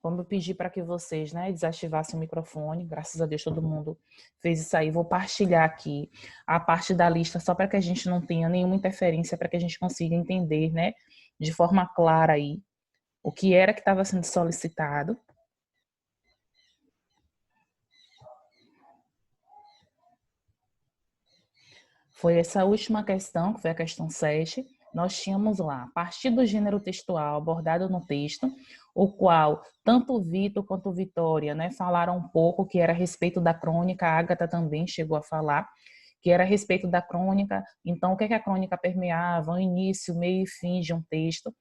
como eu pedi para que vocês, né, desativassem o microfone, graças a Deus todo mundo fez isso aí. Vou partilhar aqui a parte da lista só para que a gente não tenha nenhuma interferência, para que a gente consiga entender, né, de forma clara aí o que era que estava sendo solicitado. Foi essa última questão, que foi a questão 7. Nós tínhamos lá, a partir do gênero textual abordado no texto, o qual tanto o Vitor quanto o Vitória, né, falaram um pouco, que era a respeito da crônica, a Ágata também chegou a falar, que era a respeito da crônica. Então, o que é que a crônica permeava? O início, meio e fim de um texto.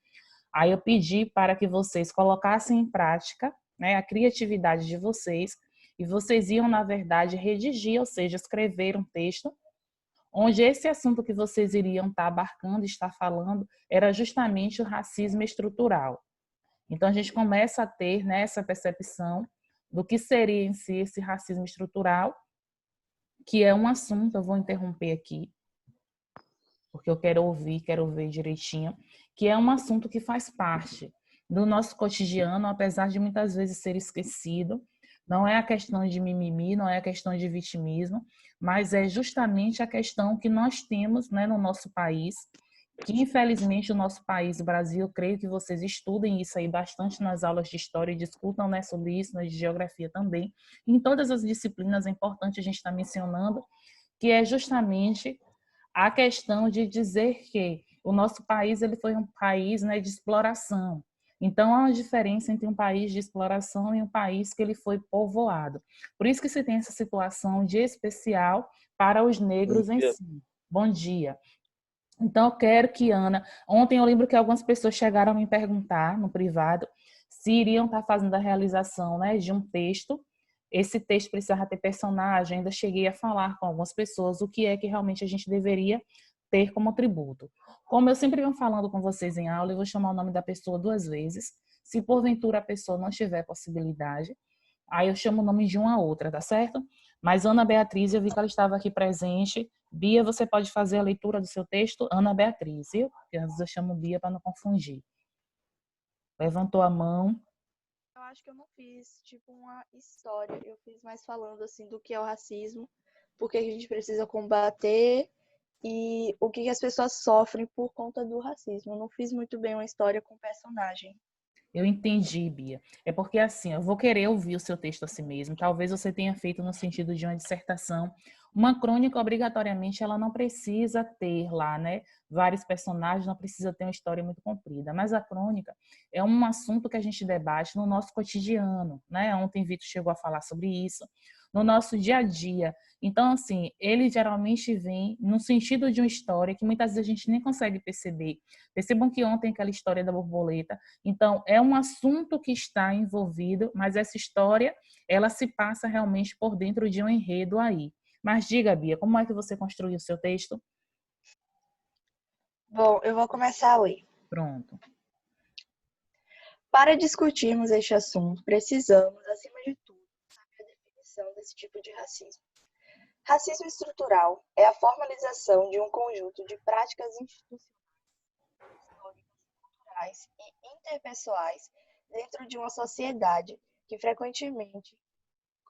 Aí eu pedi para que vocês colocassem em prática, né, a criatividade de vocês, e vocês iam, na verdade, redigir, ou seja, escrever um texto onde esse assunto que vocês iriam estar abarcando, estar falando, era justamente o racismo estrutural. Então, a gente começa a ter, né, essa percepção do que seria em si esse racismo estrutural, que é um assunto, eu vou interromper aqui, porque eu quero ver direitinho, que é um assunto que faz parte do nosso cotidiano, apesar de muitas vezes ser esquecido. Não é a questão de mimimi, não é a questão de vitimismo, mas é justamente a questão que nós temos, né, no nosso país, que infelizmente o nosso país, o Brasil, eu creio que vocês estudem isso aí bastante nas aulas de história e discutam, né, sobre isso, nas de geografia também. Em todas as disciplinas é importante a gente estar mencionando, que é justamente a questão de dizer que o nosso país ele foi um país, né, de exploração. Então, há uma diferença entre um país de exploração e um país que ele foi povoado. Por isso que se tem essa situação de especial para os negros em si. Bom dia. Então, eu quero que, Ana... Ontem eu lembro que algumas pessoas chegaram a me perguntar no privado se iriam estar fazendo a realização, né, de um texto. Esse texto precisava ter personagem. Ainda cheguei a falar com algumas pessoas o que é que realmente a gente deveria ter como tributo. Como eu sempre venho falando com vocês em aula, eu vou chamar o nome da pessoa 2 vezes. Se porventura a pessoa não tiver possibilidade, aí eu chamo o nome de uma a outra, tá certo? Mas Ana Beatriz, eu vi que ela estava aqui presente. Bia, você pode fazer a leitura do seu texto? Ana Beatriz, viu? Porque às vezes eu chamo Bia para não confundir. Levantou a mão. Eu acho que eu não fiz, tipo, uma história. Eu fiz mais falando, assim, do que é o racismo, por que a gente precisa combater e o que as pessoas sofrem por conta do racismo. Eu não fiz muito bem uma história com personagem. Eu entendi, Bia. É porque assim, eu vou querer ouvir o seu texto assim mesmo. Talvez você tenha feito no sentido de uma dissertação. Uma crônica, obrigatoriamente, ela não precisa ter lá, né, vários personagens, não precisa ter uma história muito comprida. Mas a crônica é um assunto que a gente debate no nosso cotidiano, né? Ontem Vitor chegou a falar sobre isso, no nosso dia a dia. Então, assim, ele geralmente vem no sentido de uma história que muitas vezes a gente nem consegue perceber. Percebam que ontem aquela história da borboleta, então, é um assunto que está envolvido, mas essa história, ela se passa realmente por dentro de um enredo aí. Mas diga, Bia, como é que você construiu o seu texto? Bom, eu vou começar a ler. Pronto. Para discutirmos este assunto, precisamos, acima de tudo, saber a definição desse tipo de racismo. Racismo estrutural é a formalização de um conjunto de práticas institucionais, culturais e interpessoais dentro de uma sociedade que frequentemente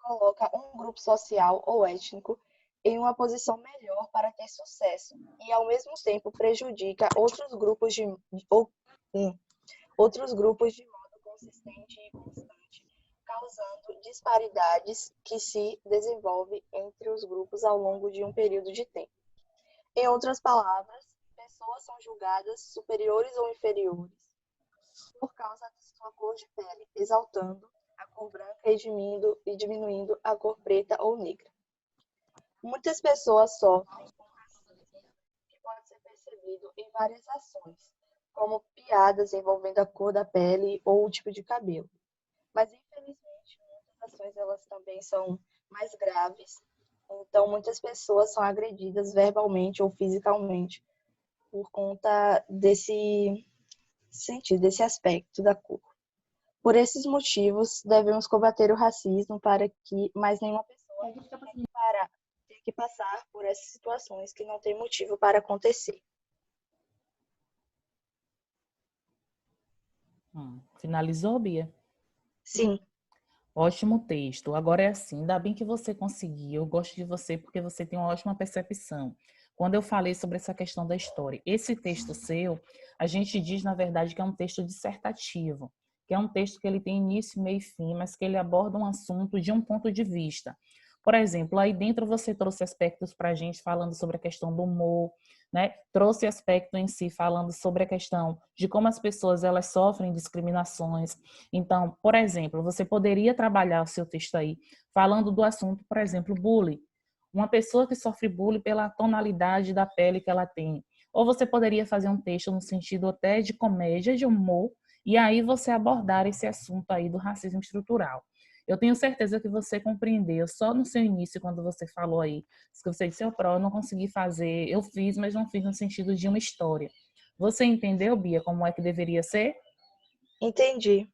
coloca um grupo social ou étnico em uma posição melhor para ter sucesso e, ao mesmo tempo, prejudica outros grupos de modo consistente e constante, causando disparidades que se desenvolvem entre os grupos ao longo de um período de tempo. Em outras palavras, pessoas são julgadas superiores ou inferiores por causa de sua cor de pele, exaltando a cor branca e diminuindo a cor preta ou negra. Muitas pessoas sofrem com racismo que pode ser percebido em várias ações, como piadas envolvendo a cor da pele ou o tipo de cabelo. Mas, infelizmente, muitas ações elas também são mais graves. Então, muitas pessoas são agredidas verbalmente ou fisicamente por conta desse sentido, desse aspecto da cor. Por esses motivos, devemos combater o racismo para que mais nenhuma pessoa tenha que passar por essas situações que não tem motivo para acontecer. Finalizou, Bia? Sim. Ótimo texto. Agora é assim, ainda bem que você conseguiu. Eu gosto de você porque você tem uma ótima percepção. Quando eu falei sobre essa questão da história, esse texto seu, a gente diz, na verdade, que é um texto dissertativo, que é um texto que ele tem início, meio e fim, mas que ele aborda um assunto de um ponto de vista. Por exemplo, aí dentro você trouxe aspectos para a gente falando sobre a questão do humor, né? Trouxe aspecto em si falando sobre a questão de como as pessoas elas sofrem discriminações. Então, por exemplo, você poderia trabalhar o seu texto aí falando do assunto, por exemplo, bullying. Uma pessoa que sofre bullying pela tonalidade da pele que ela tem. Ou você poderia fazer um texto no sentido até de comédia, de humor, e aí você abordar esse assunto aí do racismo estrutural. Eu tenho certeza que você compreendeu só no seu início, quando você falou aí, que você disse, eu não consegui fazer, eu fiz, mas não fiz no sentido de uma história. Você entendeu, Bia, como é que deveria ser? Entendi.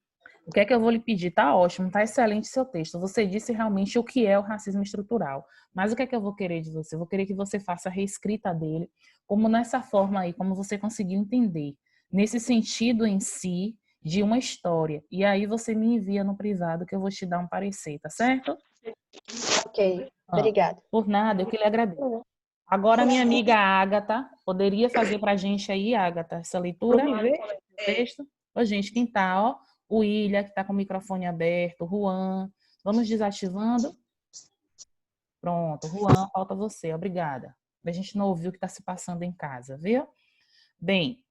O que é que eu vou lhe pedir? Tá ótimo, tá excelente seu texto. Você disse realmente o que é o racismo estrutural. Mas o que é que eu vou querer de você? Eu vou querer que você faça a reescrita dele, como nessa forma aí, como você conseguiu entender. Nesse sentido em si, de uma história. E aí você me envia no privado que eu vou te dar um parecer, tá certo? Ok. Ah, Obrigada. por nada, eu que lhe agradeço. Agora, minha amiga Ágata, poderia fazer para a gente aí, Ágata, essa leitura do texto? Ô, gente, quem tá, ó? O Ilha, que está com o microfone aberto, Juan. Vamos desativando. Pronto, Juan, falta você, obrigada. A gente não ouviu o que está se passando em casa, viu? Bem,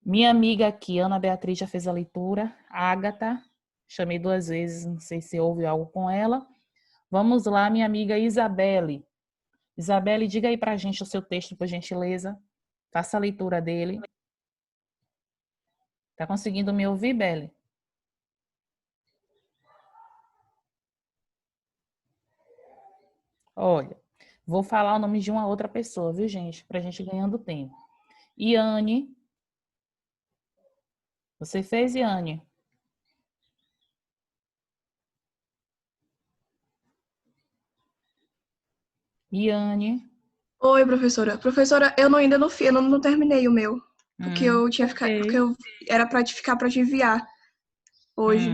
minha amiga aqui, Ana Beatriz, já fez a leitura. Ágata, chamei 2 vezes, não sei se houve algo com ela. Vamos lá, minha amiga Isabelle. Isabelle, diga aí para a gente o seu texto, por gentileza. Faça a leitura dele. Tá conseguindo me ouvir, Belle? Olha, vou falar o nome de uma outra pessoa, viu, gente? Para a gente ganhando tempo. Iane. Você fez, Iane? Iane. Oi, professora. Professora, eu não, ainda não fiz, eu não terminei o meu. Porque eu tinha ficado, Ok. porque eu era para ficar para te enviar hoje.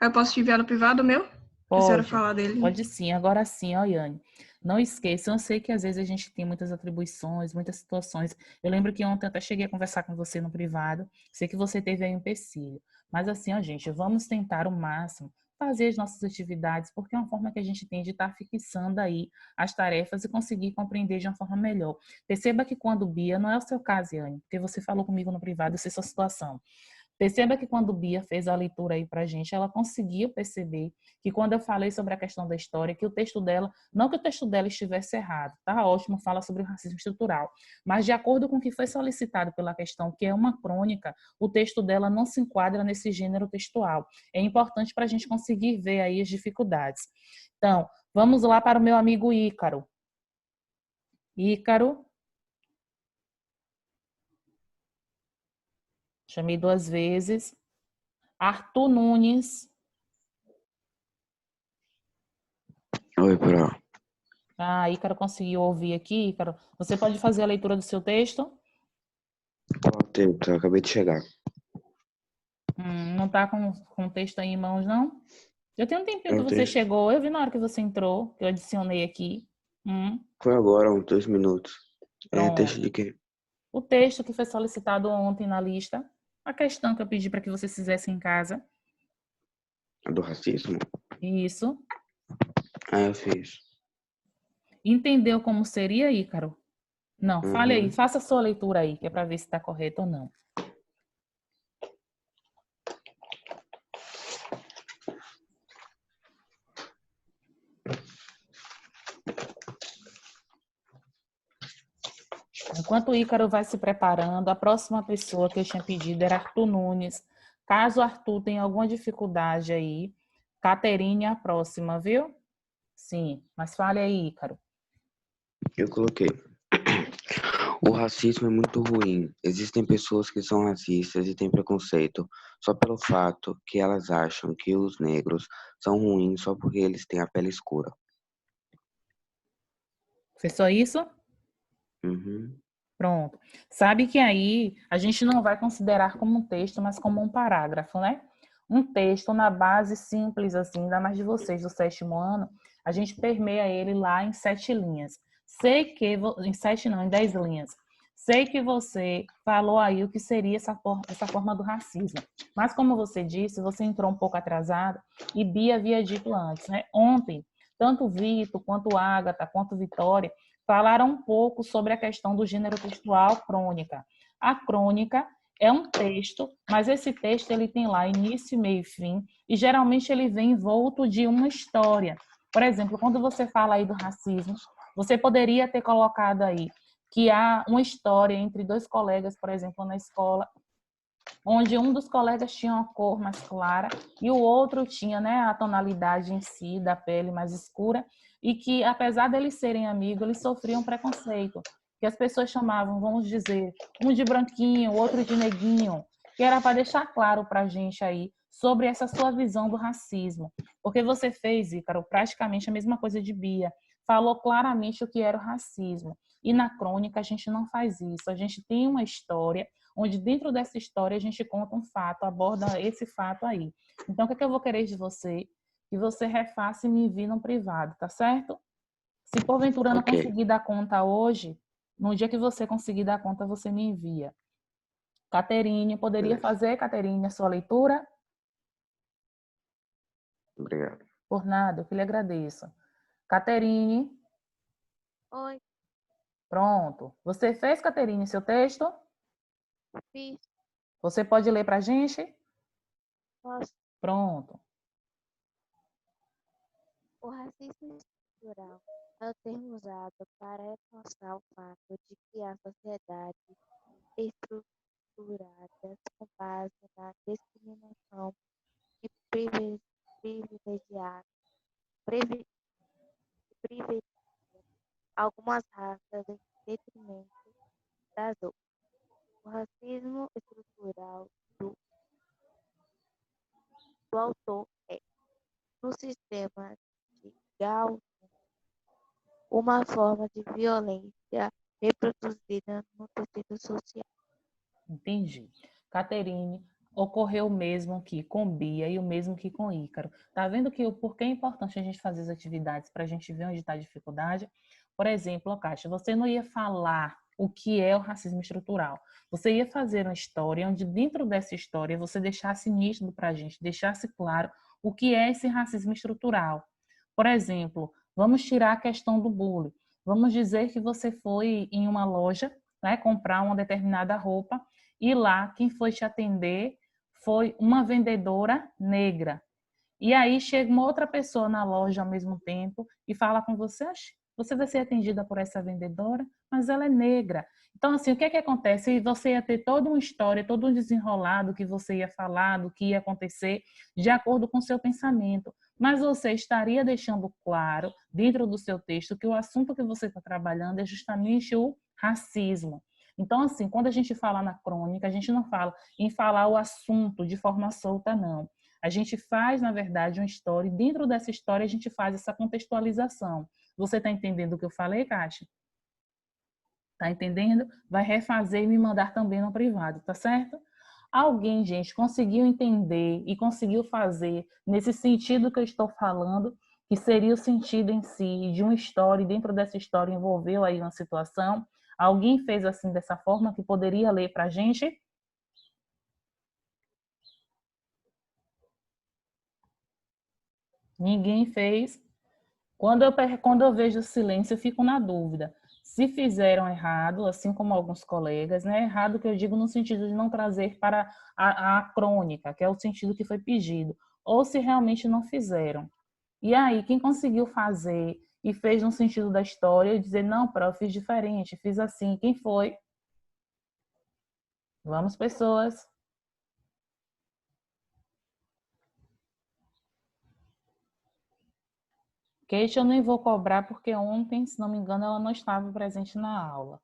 Aí eu posso te enviar no privado o meu? Que a senhora Pode, falar dele. pode sim. Agora sim, ó, Iane. Não esqueça, eu sei que às vezes a gente tem muitas atribuições, muitas situações. Eu lembro que ontem eu até cheguei a conversar com você no privado. Sei que você teve aí um empecilho. Mas assim, ó, gente, vamos tentar o máximo fazer as nossas atividades, porque é uma forma que a gente tem de estar fixando aí as tarefas e conseguir compreender de uma forma melhor. Perceba que quando Bia, não é o seu caso, Iane, porque você falou comigo no privado, eu sei sua situação. Perceba que quando Bia fez a leitura aí pra gente, ela conseguiu perceber que quando eu falei sobre a questão da história, que o texto dela, não que o texto dela estivesse errado, tá ótimo, fala sobre o racismo estrutural, mas de acordo com o que foi solicitado pela questão, que é uma crônica, o texto dela não se enquadra nesse gênero textual. É importante para a gente conseguir ver aí as dificuldades. Então, vamos lá para o meu amigo Ícaro. Ícaro, chamei 2 vezes. Arthur Nunes. Oi, Pro. Ah, Ícaro conseguiu ouvir aqui, Ícaro. Você pode fazer a leitura do seu texto? Qual texto? Eu acabei de chegar. Não está com o texto aí em mãos, não? Já tem um tempinho que Eu você tenho. chegou. Eu vi na hora que você entrou, que eu adicionei aqui. Foi agora, uns 2 minutos. É texto Pronto. de quê? O texto que foi solicitado ontem na lista. A questão que eu pedi para que você fizesse em casa. Do racismo? Isso. Ah, eu fiz. Entendeu como seria, Ícaro? Não, fale aí. Uhum. Faça a sua leitura aí, que é para ver se está correto ou não. Enquanto o Ícaro vai se preparando, a próxima pessoa que eu tinha pedido era Arthur Nunes. Caso Arthur tenha alguma dificuldade aí, Caterine é a próxima, viu? Sim, mas fale aí, Ícaro. Eu coloquei. O racismo é muito ruim. Existem pessoas que são racistas e têm preconceito só pelo fato que elas acham que os negros são ruins só porque eles têm a pele escura. Foi só isso? Uhum. Pronto. Sabe que aí a gente não vai considerar como um texto, mas como um parágrafo, né? um texto na base simples, assim, ainda mais de vocês do 7º ano, a gente permeia ele lá em 7 linhas. Sei que, em 7 não, em 10 linhas. Sei que você falou aí o que seria essa forma do racismo. Mas como você disse, você entrou um pouco atrasado e Bia havia dito antes, né? Ontem, tanto Vitor, quanto Ágata, quanto Vitória falaram um pouco sobre a questão do gênero textual crônica. A crônica é um texto, mas esse texto ele tem lá início, meio e fim, e geralmente ele vem envolto de uma história. Por exemplo, quando você fala aí do racismo, você poderia ter colocado aí que há uma história entre 2 colegas, por exemplo, na escola, onde um dos colegas tinha uma cor mais clara e o outro tinha, né, a tonalidade em si da pele mais escura, e que, apesar deles serem amigos, eles sofriam preconceito, que as pessoas chamavam, vamos dizer, um de branquinho, outro de neguinho, que era para deixar claro para a gente aí sobre essa sua visão do racismo. Porque você fez, Ícaro, praticamente a mesma coisa de Bia, falou claramente o que era o racismo. E na crônica a gente não faz isso, a gente tem uma história onde dentro dessa história a gente conta um fato, aborda esse fato aí. Então, o que eu vou querer de você? Que você refaça e me envie no privado, tá certo? Se porventura não Ok, conseguir dar conta hoje, no dia que você conseguir dar conta, você me envia. Caterine, poderia beleza. fazer, Caterine, a sua leitura? Obrigado. Por nada, eu que lhe agradeço. Caterine, Oi, pronto. Você fez, Caterine, seu texto? fiz. Você pode ler para a gente? Posso. Pronto. O racismo estrutural é o termo usado para reforçar o fato de que a sociedade é estruturada com base na discriminação e privilegiar, privi- privilegia algumas raças em detrimento das outras. O racismo estrutural do, do autor é, no sistema de Gauss, uma forma de violência reproduzida no tecido social. Entendi. Caterine, ocorreu o mesmo que com Bia e o mesmo que com Ícaro. Tá vendo que o porquê é importante a gente fazer as atividades para a gente ver onde está a dificuldade? Por exemplo, Caixa, você não ia falar o que é o racismo estrutural. Você ia fazer uma história onde dentro dessa história você deixasse nítido para a gente, deixasse claro o que é esse racismo estrutural. Por exemplo, vamos tirar a questão do bullying. Vamos dizer que você foi em uma loja, né, comprar uma determinada roupa e lá quem foi te atender foi uma vendedora negra. E aí chega uma outra pessoa na loja ao mesmo tempo e fala com você: você vai ser atendida por essa vendedora, mas ela é negra. Então, assim, o que é que acontece? Você ia ter toda uma história, todo um desenrolado que você ia falar, do que ia acontecer, de acordo com o seu pensamento. Mas você estaria deixando claro, dentro do seu texto, que o assunto que você está trabalhando é justamente o racismo. Então, assim, quando a gente fala na crônica, a gente não fala em falar o assunto de forma solta, não. A gente faz, na verdade, uma história e dentro dessa história a gente faz essa contextualização. Você está entendendo o que eu falei, Kátia? Está entendendo? Vai refazer e me mandar também no privado, tá certo? Alguém, gente, conseguiu entender e conseguiu fazer nesse sentido que eu estou falando, que seria o sentido em si de uma história, e dentro dessa história envolveu aí uma situação? Alguém fez assim dessa forma que poderia ler para a gente? Ninguém fez. Quando eu vejo silêncio, eu fico na dúvida. Se fizeram errado, assim como alguns colegas, né? Errado que eu digo no sentido de não trazer para a crônica, que é o sentido que foi pedido, ou se realmente não fizeram. E aí, quem conseguiu fazer e fez no sentido da história e dizer, não, eu fiz diferente, fiz assim, quem foi? Vamos, pessoas. Kate eu nem vou cobrar porque ontem, se não me engano, ela não estava presente na aula.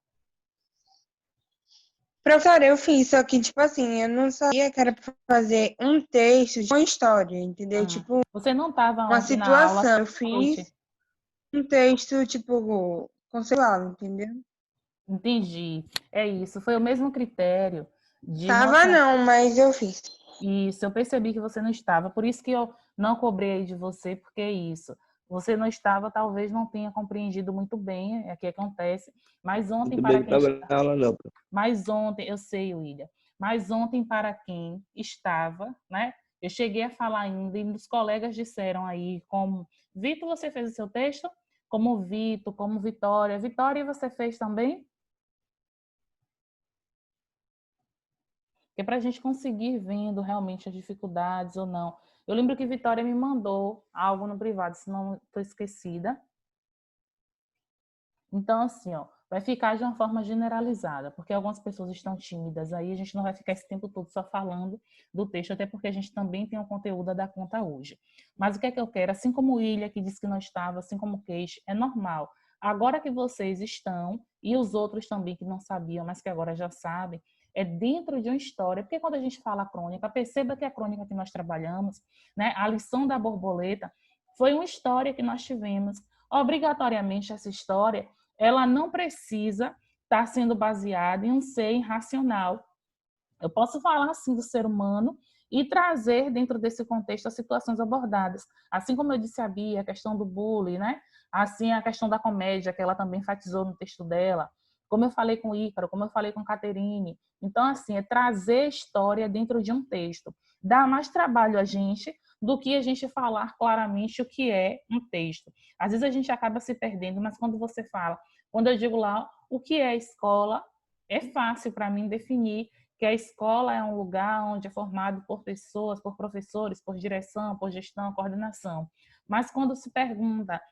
Professora, eu fiz, só que, tipo assim, eu não sabia que era pra fazer um texto de uma história, entendeu? Tipo, Você não estava uma ontem na aula, situação. Eu Kate? fiz um texto, tipo, conceitual, entendeu? Entendi. É isso. Foi o mesmo critério de Tava mostrar. não, mas eu fiz. Isso, eu percebi que você não estava, por isso que eu não cobrei aí de você, porque é isso. Você não estava, talvez não tenha compreendido muito bem, é que acontece. Mas ontem, Também para não quem estava na aula, não. mas ontem, eu sei, William, mas ontem para quem estava, né? Eu cheguei a falar ainda e os colegas disseram aí, como, Vitor, você fez o seu texto? Como Vitor, como Vitória. Vitória, você fez também? Que é para a gente conseguir vendo realmente as dificuldades ou não. Eu lembro que Vitória me mandou algo no privado, se não estou esquecida. Então, assim, ó, vai ficar de uma forma generalizada, porque algumas pessoas estão tímidas aí, a gente não vai ficar esse tempo todo só falando do texto, até porque a gente também tem um conteúdo a dar conta hoje. Mas o que é que eu quero? Assim como o Ilha, que disse que não estava, assim como o Queixe, é normal. Agora que vocês estão, e os outros também que não sabiam, mas que agora já sabem, é dentro de uma história, porque quando a gente fala crônica, perceba que a crônica que nós trabalhamos, né, a lição da borboleta, foi uma história que nós tivemos. Obrigatoriamente, essa história ela não precisa estar sendo baseada em um ser irracional. Eu posso falar assim do ser humano e trazer dentro desse contexto as situações abordadas. Assim como eu disse a Bia, a questão do bullying, né? Assim a questão da comédia, que ela também enfatizou no texto dela. Como eu falei com o Ícaro, como eu falei com a Caterine. Então, assim, é trazer história dentro de um texto. Dá mais trabalho a gente do que a gente falar claramente o que é um texto. Às vezes a gente acaba se perdendo, mas quando você fala, quando eu digo lá o que é escola, é fácil para mim definir que a escola é um lugar onde é formado por pessoas, por professores, por direção, por gestão, coordenação. Mas quando se pergunta,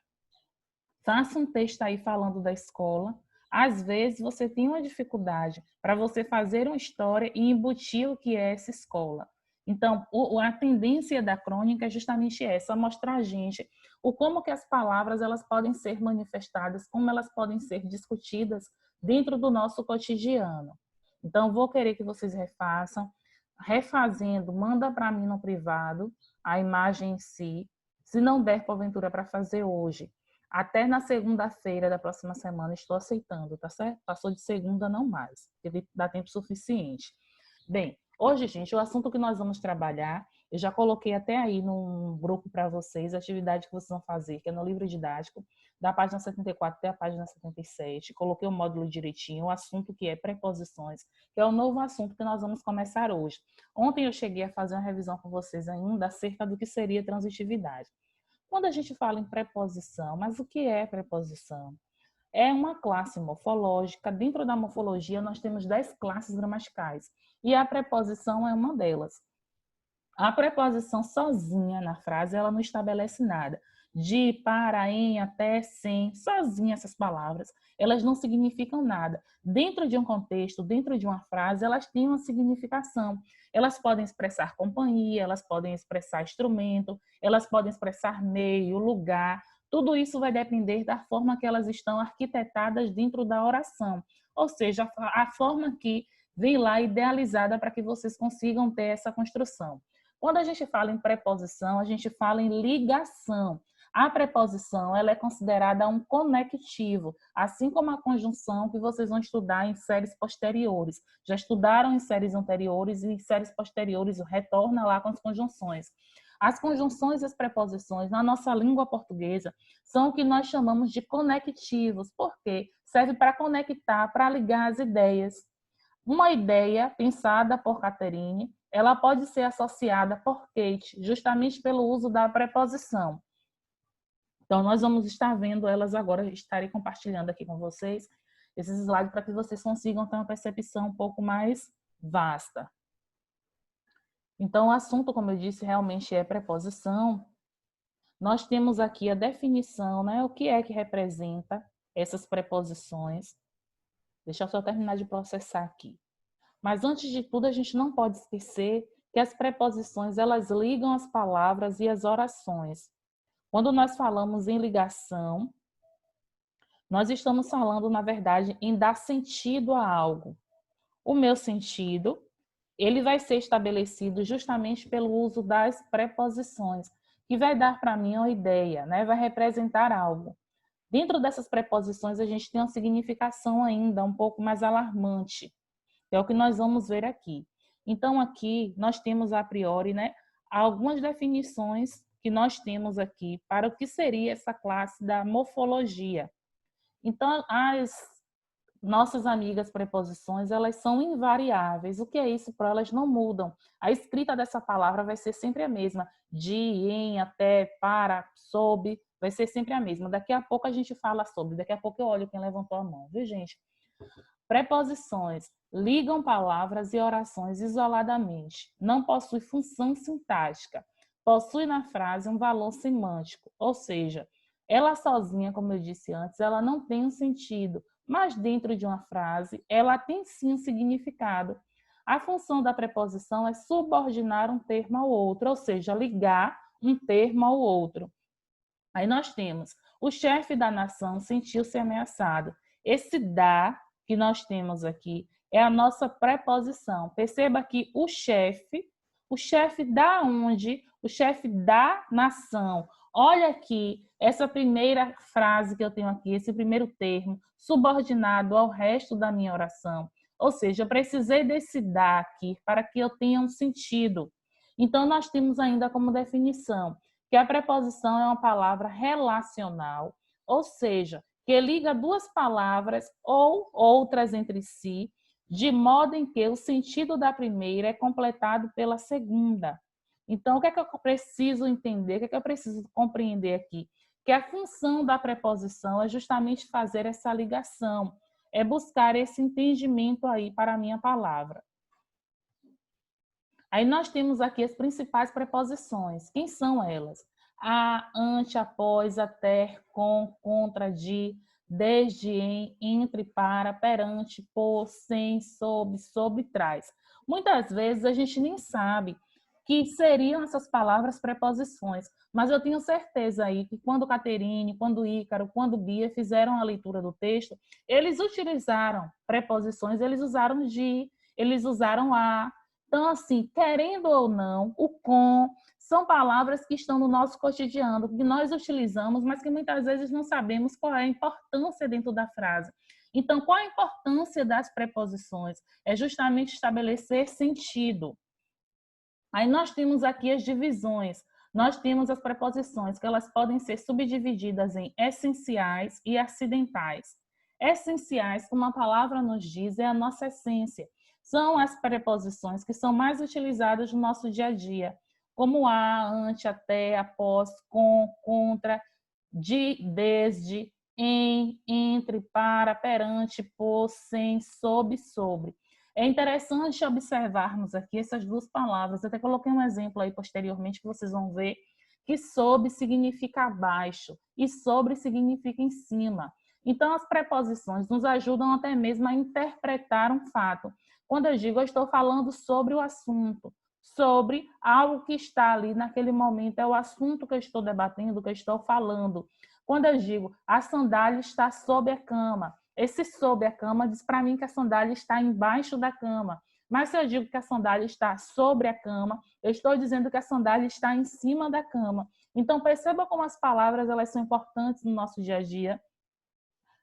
faça um texto aí falando da escola, às vezes você tem uma dificuldade para você fazer uma história e embutir o que é essa escola. Então, a tendência da crônica é justamente essa, mostrar a gente o como que as palavras elas podem ser manifestadas, como elas podem ser discutidas dentro do nosso cotidiano. Então, vou querer que vocês refaçam. Refazendo, manda para mim no privado a imagem em si. Se não der, porventura, para fazer hoje, até na segunda-feira da próxima semana, estou aceitando, tá certo? Passou de segunda, não mais, porque dá tempo suficiente. Bem, hoje, gente, o assunto que nós vamos trabalhar, eu já coloquei até aí num grupo para vocês, a atividade que vocês vão fazer, que é no livro didático, da página 74 até a página 77. Coloquei o módulo direitinho, o assunto que é preposições, que é o novo assunto que nós vamos começar hoje. Ontem eu cheguei a fazer uma revisão com vocês ainda acerca do que seria transitividade. Quando a gente fala em preposição, mas o que é preposição? É uma classe morfológica. Dentro da morfologia, nós temos 10 classes gramaticais. E a preposição é uma delas. A preposição sozinha na frase, ela não estabelece nada. De, para, em, até, sem, sozinha essas palavras, elas não significam nada. Dentro de um contexto, dentro de uma frase, elas têm uma significação. Elas podem expressar companhia, elas podem expressar instrumento, elas podem expressar meio, lugar. Tudo isso vai depender da forma que elas estão arquitetadas dentro da oração. Ou seja, a forma que vem lá idealizada para que vocês consigam ter essa construção. Quando a gente fala em preposição, a gente fala em ligação. A preposição ela é considerada um conectivo, assim como a conjunção que vocês vão estudar em séries posteriores. Já estudaram em séries anteriores e em séries posteriores retorna lá com as conjunções. As conjunções e as preposições na nossa língua portuguesa são o que nós chamamos de conectivos, porque serve para conectar, para ligar as ideias. Uma ideia pensada por Catherine, ela pode ser associada por Kate, justamente pelo uso da preposição. Então, nós vamos estar vendo elas agora, estarei compartilhando aqui com vocês esses slides para que vocês consigam ter uma percepção um pouco mais vasta. Então, o assunto, como eu disse, realmente é preposição. Nós temos aqui a definição, né? O que é que representa essas preposições. Deixa eu só terminar de processar aqui. Mas antes de tudo, a gente não pode esquecer que as preposições, elas ligam as palavras e as orações. Quando nós falamos em ligação, nós estamos falando, na verdade, em dar sentido a algo. O meu sentido, ele vai ser estabelecido justamente pelo uso das preposições, que vai dar para mim uma ideia, né? Vai representar algo. Dentro dessas preposições, a gente tem uma significação ainda um pouco mais alarmante. É o que nós vamos ver aqui. Então, aqui nós temos a priori, né, algumas definições que nós temos aqui para o que seria essa classe da morfologia. Então, as nossas amigas preposições, elas são invariáveis. O que é isso? Para elas não mudam. A escrita dessa palavra vai ser sempre a mesma. De, em, até, para, sob, vai ser sempre a mesma. Daqui a pouco a gente fala sobre, daqui a pouco eu olho quem levantou a mão, viu, gente? Preposições ligam palavras e orações isoladamente. Não possui função sintática. Possui na frase um valor semântico, ou seja, ela sozinha, como eu disse antes, ela não tem um sentido, mas dentro de uma frase, ela tem sim um significado. A função da preposição é subordinar um termo ao outro, ou seja, ligar um termo ao outro. Aí nós temos, o chefe da nação sentiu-se ameaçado. Esse da que nós temos aqui é a nossa preposição. Perceba que o chefe da onde? O chefe da nação. Olha aqui, essa primeira frase que eu tenho aqui, esse primeiro termo, subordinado ao resto da minha oração. Ou seja, eu precisei desse da aqui para que eu tenha um sentido. Então, nós temos ainda como definição que a preposição é uma palavra relacional, ou seja, que liga duas palavras ou outras entre si, de modo em que o sentido da primeira é completado pela segunda. Então, o que é que eu preciso entender? O que é que eu preciso compreender aqui? Que a função da preposição é justamente fazer essa ligação, é buscar esse entendimento aí para a minha palavra. Aí nós temos aqui as principais preposições. Quem são elas? A, ante, após, até, com, contra, de, desde, em, entre, para, perante, por, sem, sob, sobre, trás. Muitas vezes a gente nem sabe que seriam essas palavras preposições, mas eu tenho certeza aí que quando Caterine, quando Ícaro, quando Bia fizeram a leitura do texto, eles utilizaram preposições, eles usaram de, eles usaram a. Então, assim, querendo ou não, o com são palavras que estão no nosso cotidiano, que nós utilizamos, mas que muitas vezes não sabemos qual é a importância dentro da frase. Então, qual a importância das preposições? É justamente estabelecer sentido. Aí nós temos aqui as divisões. Nós temos as preposições, que elas podem ser subdivididas em essenciais e acidentais. Essenciais, como a palavra nos diz, é a nossa essência. São as preposições que são mais utilizadas no nosso dia a dia, como a, ante, até, após, com, contra, de, desde, em, entre, para, perante, por, sem, sob, sobre. É interessante observarmos aqui essas duas palavras. Eu até coloquei um exemplo aí posteriormente que vocês vão ver que sob significa abaixo e sobre significa em cima. Então, as preposições nos ajudam até mesmo a interpretar um fato. Quando eu digo, eu estou falando sobre o assunto, sobre algo que está ali naquele momento, é o assunto que eu estou debatendo, que eu estou falando. Quando eu digo, a sandália está sob a cama, esse sob a cama diz para mim que a sandália está embaixo da cama. Mas se eu digo que a sandália está sobre a cama, eu estou dizendo que a sandália está em cima da cama. Então, perceba como as palavras elas são importantes no nosso dia a dia.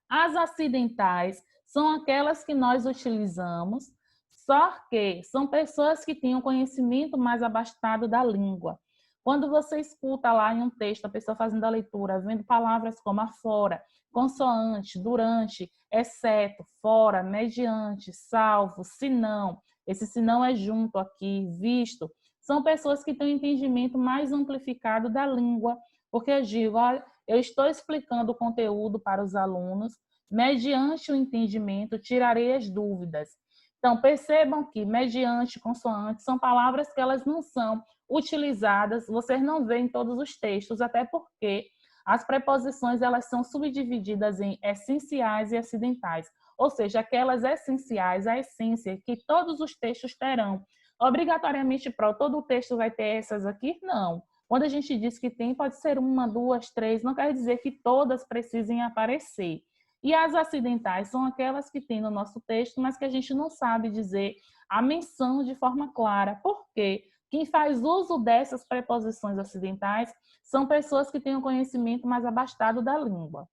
As acidentais são aquelas que nós utilizamos, só que são pessoas que têm um conhecimento mais abastado da língua. Quando você escuta lá em um texto a pessoa fazendo a leitura, vendo palavras como afora, consoante, durante, exceto, fora, mediante, salvo, senão, esse senão é junto aqui, visto, são pessoas que têm um entendimento mais amplificado da língua, porque eu digo, olha, eu estou explicando o conteúdo para os alunos, mediante o entendimento, tirarei as dúvidas. Então, percebam que mediante, consoante, são palavras que elas não são utilizadas, vocês não veem em todos os textos, até porque as preposições elas são subdivididas em essenciais e acidentais, ou seja, aquelas essenciais, a essência que todos os textos terão. Obrigatoriamente, todo o texto vai ter essas aqui? Não. Quando a gente diz que tem, pode ser uma, duas, três, não quer dizer que todas precisem aparecer. E as acidentais são aquelas que tem no nosso texto, mas que a gente não sabe dizer a menção de forma clara. Por quê? Quem faz uso dessas preposições acidentais são pessoas que têm um conhecimento mais abastado da língua.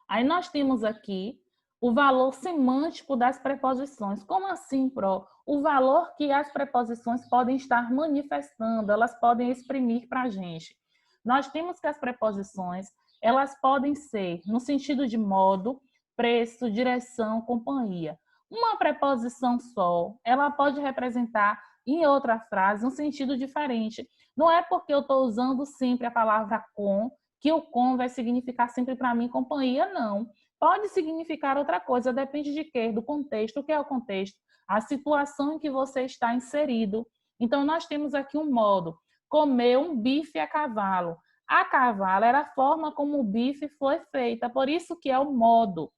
Aí nós temos aqui o valor semântico das preposições. Como assim, Pro? o valor que as preposições podem estar manifestando, elas podem exprimir para a gente. Nós temos que as preposições, elas podem ser no sentido de modo, preço, direção, companhia. Uma preposição só, ela pode representar em outra frase um sentido diferente. Não é porque eu estou usando sempre a palavra com, que o com vai significar sempre para mim companhia, não. Pode significar outra coisa, depende de quê? Do contexto. O que é o contexto? A situação em que você está inserido. Então, nós temos aqui um modo. Comer um bife a cavalo. A cavalo era a forma como o bife foi feita, por isso que é o modo.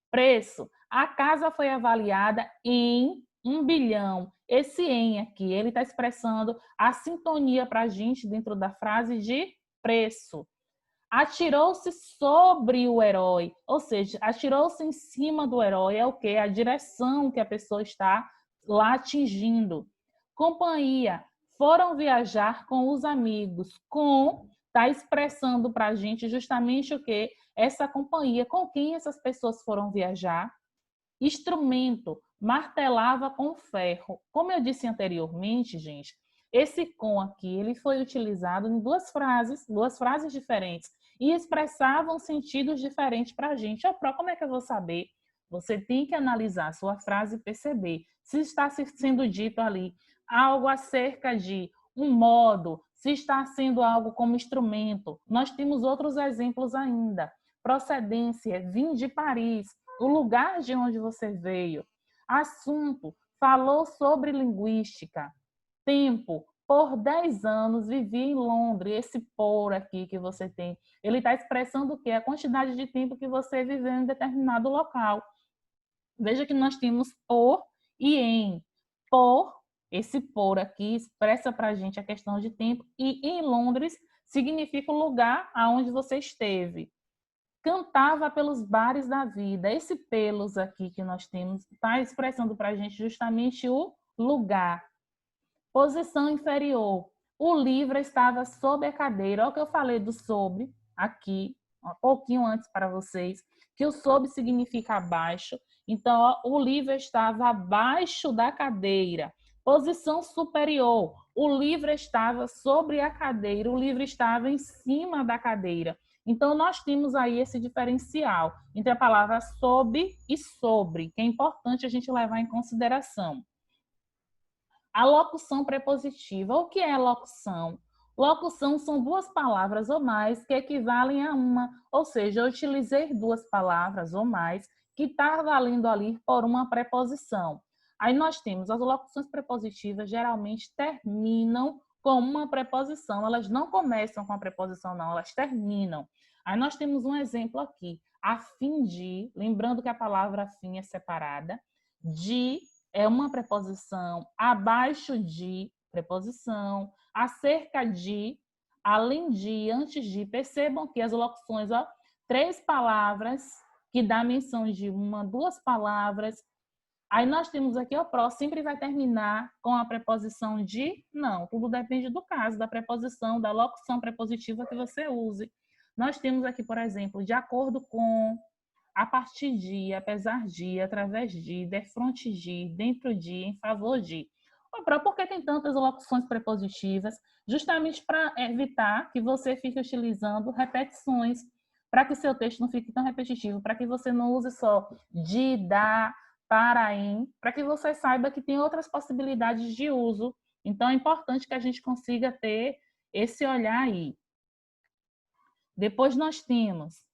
Preço. A casa foi avaliada em 1 bilhão. Esse em aqui, ele está expressando a sintonia para a gente dentro da frase de preço. Atirou-se sobre o herói, ou seja, atirou-se em cima do herói é o quê? A direção que a pessoa está lá atingindo. Companhia, foram viajar com os amigos. Com está expressando para a gente justamente o quê? Essa companhia, com quem essas pessoas foram viajar. Instrumento, martelava com ferro. Como eu disse anteriormente, gente, esse com aqui, ele foi utilizado em duas frases diferentes, e expressavam sentidos diferentes para a gente. Como é que eu vou saber? Você tem que analisar a sua frase e perceber se está sendo dito ali algo acerca de um modo, se está sendo algo como instrumento. Nós temos outros exemplos ainda. Procedência, vim de Paris, o lugar de onde você veio. Assunto, falou sobre linguística. Tempo, por 10 anos vivi em Londres. Esse por aqui que você tem, ele está expressando o quê? A quantidade de tempo que você viveu em determinado local. Veja que nós temos por e em. Por, esse por aqui expressa para a gente a questão de tempo, e em Londres significa o lugar aonde você esteve. Cantava pelos bares da vida. Esse pelos aqui que nós temos está expressando para a gente justamente o lugar. Posição inferior. O livro estava sob a cadeira. Olha o que eu falei do sob aqui, um pouquinho antes para vocês, que o sob significa abaixo. Então, ó, o livro estava abaixo da cadeira. Posição superior. O livro estava sobre a cadeira. O livro estava em cima da cadeira. Então, nós temos aí esse diferencial entre a palavra sob e sobre, que é importante a gente levar em consideração. A locução prepositiva. O que é locução? Locução são duas palavras ou mais que equivalem a uma, ou seja, eu utilizei duas palavras ou mais que está valendo ali por uma preposição. Aí nós temos as locuções prepositivas, geralmente terminam com uma preposição, elas não começam com a preposição, não, elas terminam. Aí nós temos um exemplo aqui, a fim de, lembrando que a palavra fim é separada, de é uma preposição, abaixo de, preposição, acerca de, além de, antes de. Percebam que as locuções, ó, 3 palavras que dá menção de uma, 2 palavras. Aí nós temos aqui o pró, sempre vai terminar com a preposição de, não. Tudo depende do caso, da preposição, da locução prepositiva que você use. Nós temos aqui, por exemplo, de acordo com, a partir de, apesar de, através de, defronte de, dentro de, em favor de. Por que tem tantas locuções prepositivas? Justamente para evitar que você fique utilizando repetições, para que seu texto não fique tão repetitivo, para que você não use só de, da, para, em, para que você saiba que tem outras possibilidades de uso. Então, é importante que a gente consiga ter esse olhar aí. Depois nós temos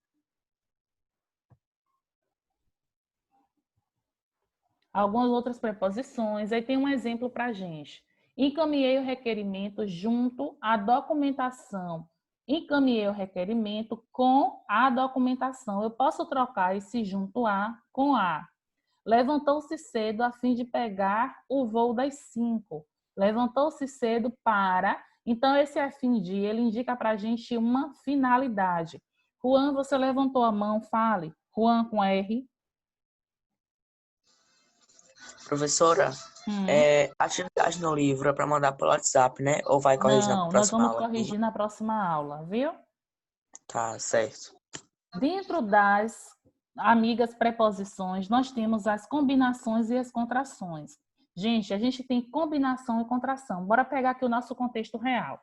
algumas outras preposições. Aí tem um exemplo para a gente. Encaminhei o requerimento junto à documentação. Encaminhei o requerimento com a documentação. Eu posso trocar esse junto a com a. Levantou-se cedo a fim de pegar o voo das 5. Levantou-se cedo para. Então, esse a fim de, ele indica para a gente uma finalidade. Juan, você levantou a mão, fale. Juan com R. Professora, a atividade no livro é para mandar pelo WhatsApp, né? Ou vai corrigir na Não, nós próxima vamos aula? corrigir na próxima aula, viu? Tá, certo. Dentro das amigas preposições, nós temos as combinações e as contrações. Gente, a gente tem combinação e contração. Bora pegar aqui o nosso contexto real.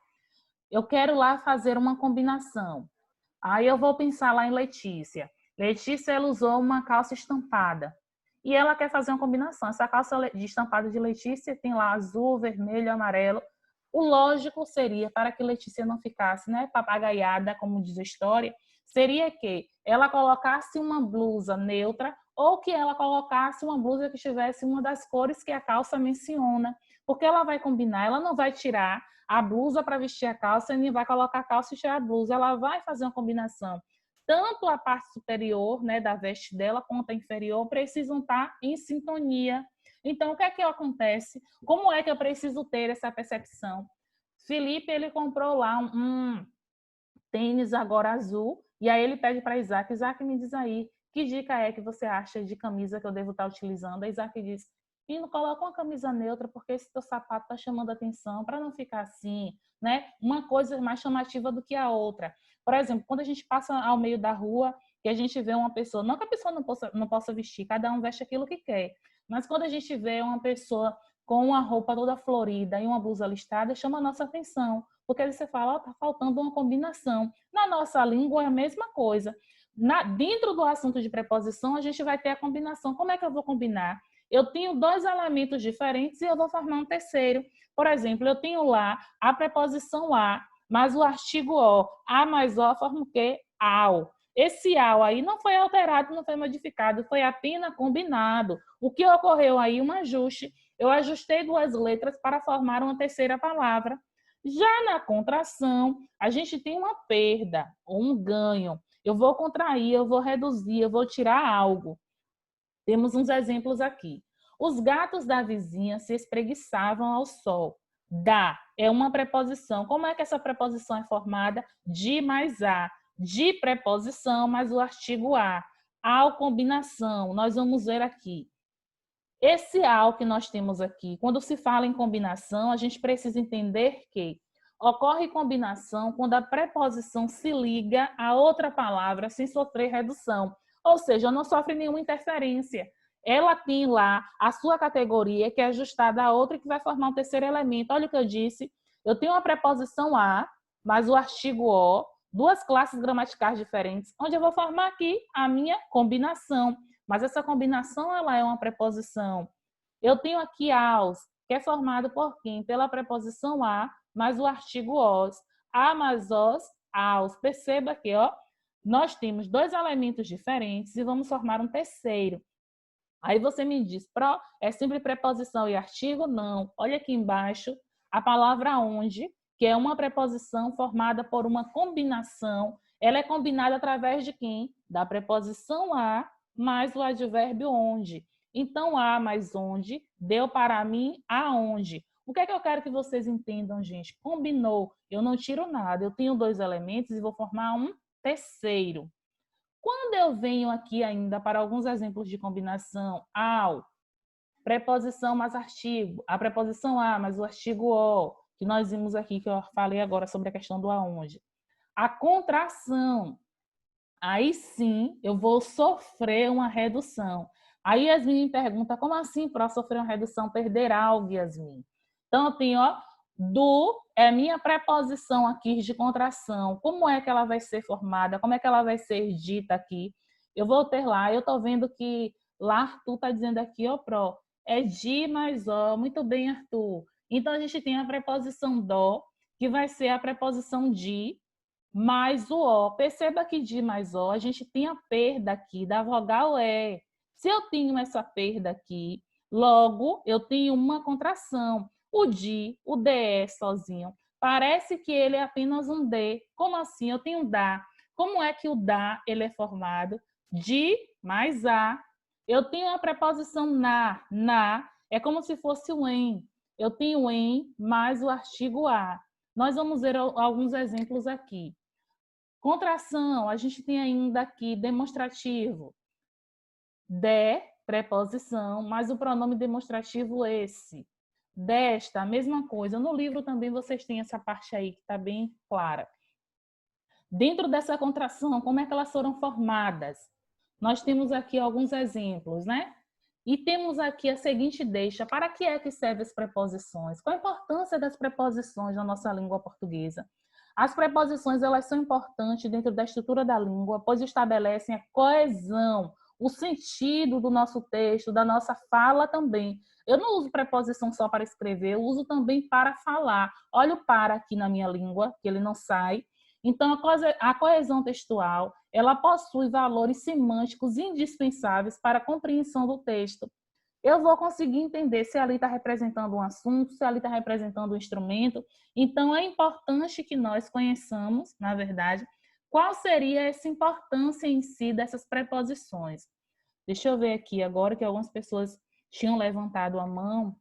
Eu quero lá fazer uma combinação. Aí eu vou pensar lá em Letícia. Letícia, ela usou uma calça estampada. E ela quer fazer uma combinação. Essa calça de estampada de Letícia tem lá azul, vermelho, amarelo. O lógico seria, para que Letícia não ficasse, né, papagaiada, como diz a história, seria que ela colocasse uma blusa neutra ou que ela colocasse uma blusa que tivesse uma das cores que a calça menciona. Porque ela vai combinar, ela não vai tirar a blusa para vestir a calça e nem vai colocar a calça e tirar a blusa. Ela vai fazer uma combinação. Tanto a parte superior, né, da veste dela quanto a inferior precisam estar em sintonia. Então, o que é que acontece? Como é que eu preciso ter essa percepção? Felipe, ele comprou lá um tênis agora azul, e aí ele pede para Isaac, Isaac, me diz aí, que dica é que você acha de camisa que eu devo estar utilizando? A Isaac diz, Pino, coloca uma camisa neutra, porque esse teu sapato está chamando atenção, para não ficar assim, né? Uma coisa mais chamativa do que a outra. Por exemplo, quando a gente passa ao meio da rua, que a gente vê uma pessoa, não que a pessoa não possa vestir, cada um veste aquilo que quer, mas quando a gente vê uma pessoa com uma roupa toda florida e uma blusa listrada, chama a nossa atenção, porque aí você fala, tá faltando uma combinação. Na nossa língua é a mesma coisa. Dentro do assunto de preposição, a gente vai ter a combinação. Como é que eu vou combinar? Eu tenho dois elementos diferentes e eu vou formar um terceiro. Por exemplo, eu tenho lá a preposição a, mas o artigo o. A mais o forma o quê? Ao. Esse ao aí não foi alterado, não foi modificado, foi apenas combinado. O que ocorreu aí? Um ajuste. Eu ajustei duas letras para formar uma terceira palavra. Já na contração, a gente tem uma perda ou um ganho. Eu vou contrair, eu vou reduzir, eu vou tirar algo. Temos uns exemplos aqui. Os gatos da vizinha se espreguiçavam ao sol. Da é uma preposição. Como é que essa preposição é formada? De mais a. De preposição mais o artigo a. Ao combinação. Nós vamos ver aqui. Esse ao que nós temos aqui, quando se fala em combinação, a gente precisa entender que ocorre combinação quando a preposição se liga a outra palavra sem sofrer redução. Ou seja, não sofre nenhuma interferência. Ela tem lá a sua categoria que é ajustada a outra e que vai formar um terceiro elemento. Olha o que eu disse. Eu tenho a preposição a, mas o artigo o, duas classes gramaticais diferentes, onde eu vou formar aqui a minha combinação. Mas essa combinação ela é uma preposição. Eu tenho aqui aos, que é formado por quem? Pela preposição a, mais o artigo os. A mais os, aos. Perceba que nós temos dois elementos diferentes e vamos formar um terceiro. Aí você me diz, é sempre preposição e artigo? Não. Olha aqui embaixo a palavra onde, que é uma preposição formada por uma combinação. Ela é combinada através de quem? Da preposição a mais o advérbio onde. Então, a mais onde deu para mim aonde. O que é que eu quero que vocês entendam, gente? Combinou. Eu não tiro nada. Eu tenho dois elementos e vou formar um terceiro. Quando eu venho aqui ainda para alguns exemplos de combinação, ao, preposição mais artigo, a preposição a mais o artigo o, que nós vimos aqui, que eu falei agora sobre a questão do aonde. A contração. Aí sim, eu vou sofrer uma redução. Aí Yasmin me pergunta, como assim para sofrer uma redução? Perder algo, Yasmin. Então, eu tenho, do é minha preposição aqui de contração. Como é que ela vai ser formada? Como é que ela vai ser dita aqui? Eu vou ter lá, eu estou vendo que lá Arthur está dizendo aqui, pró, é de mais ó. Muito bem, Arthur. Então, a gente tem a preposição do, que vai ser a preposição de, mais o O. Perceba que de mais O, a gente tem a perda aqui da vogal E. Se eu tenho essa perda aqui, logo eu tenho uma contração. O de, o DE sozinho, parece que ele é apenas um D. Como assim? Eu tenho da. Como é que o da ele é formado? De mais a. Eu tenho a preposição na. Na é como se fosse o em. Eu tenho em mais o artigo a. Nós vamos ver alguns exemplos aqui. Contração, a gente tem ainda aqui demonstrativo. De, preposição, mais o pronome demonstrativo esse. Desta, a mesma coisa. No livro também vocês têm essa parte aí que está bem clara. Dentro dessa contração, como é que elas foram formadas? Nós temos aqui alguns exemplos, né? E temos aqui a seguinte deixa: para que é que servem as preposições? Qual a importância das preposições na nossa língua portuguesa? As preposições, elas são importantes dentro da estrutura da língua, pois estabelecem a coesão, o sentido do nosso texto, da nossa fala também. Eu não uso preposição só para escrever, eu uso também para falar. Olha o para aqui na minha língua, que ele não sai. Então, a coesão textual, ela possui valores semânticos indispensáveis para a compreensão do texto. Eu vou conseguir entender se ali está representando um assunto, se ali está representando um instrumento. Então, é importante que nós conheçamos, na verdade, qual seria essa importância em si dessas preposições. Deixa eu ver aqui agora que algumas pessoas tinham levantado a mão.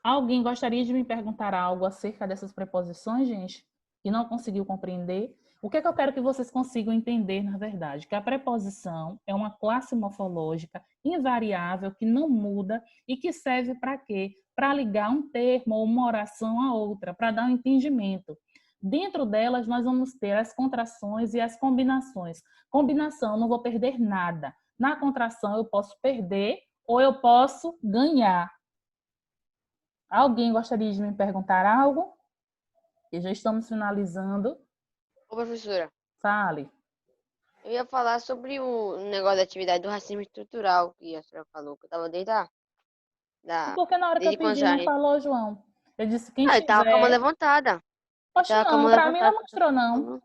Alguém gostaria de me perguntar algo acerca dessas preposições, gente? Que não conseguiu compreender? O que é que eu quero que vocês consigam entender, na verdade? Que a preposição é uma classe morfológica invariável, que não muda e que serve para quê? Para ligar um termo ou uma oração a outra, para dar um entendimento. Dentro delas, nós vamos ter as contrações e as combinações. Combinação, eu não vou perder nada. Na contração, eu posso perder ou eu posso ganhar. Alguém gostaria de me perguntar algo? E já estamos finalizando. Ô, professora, Fale. eu ia falar sobre o negócio da atividade do racismo estrutural que a senhora falou, que eu tava desde Porque na hora que eu desde quando pedi já... não falou, João. Eu disse quem eu tava com a mão tiver... levantada. Poxa, não, para mim não mostrou, não.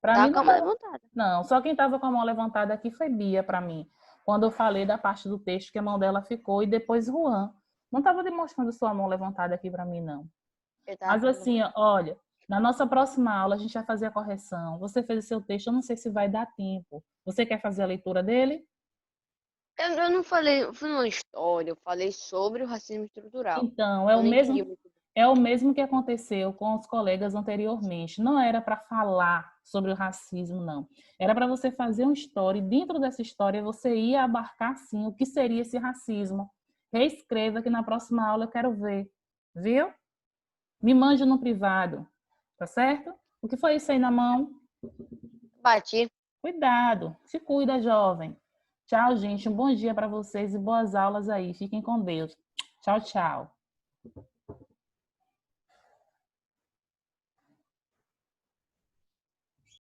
Para Tava mim com a não mão falou. levantada. Não, só quem estava com a mão levantada aqui foi Bia, para mim. Quando eu falei da parte do texto que a mão dela ficou, e depois Juan. Não estava demonstrando sua mão levantada aqui para mim, não. Mas assim, olha, na nossa próxima aula a gente vai fazer a correção. Você fez o seu texto, eu não sei se vai dar tempo. Você quer fazer a leitura dele? Eu não falei, foi uma história, eu falei sobre o racismo estrutural. Então, Eu não entendi muito. é o mesmo que aconteceu com os colegas anteriormente. Não era para falar sobre o racismo, não. Era para você fazer uma história e dentro dessa história você ia abarcar, sim, o que seria esse racismo. Reescreva que na próxima aula eu quero ver. Viu? Me mande no privado. Tá certo? O que foi isso aí na mão? Bati. Cuidado. Se cuida, jovem. Tchau, gente. Um bom dia para vocês e boas aulas aí. Fiquem com Deus. Tchau, tchau.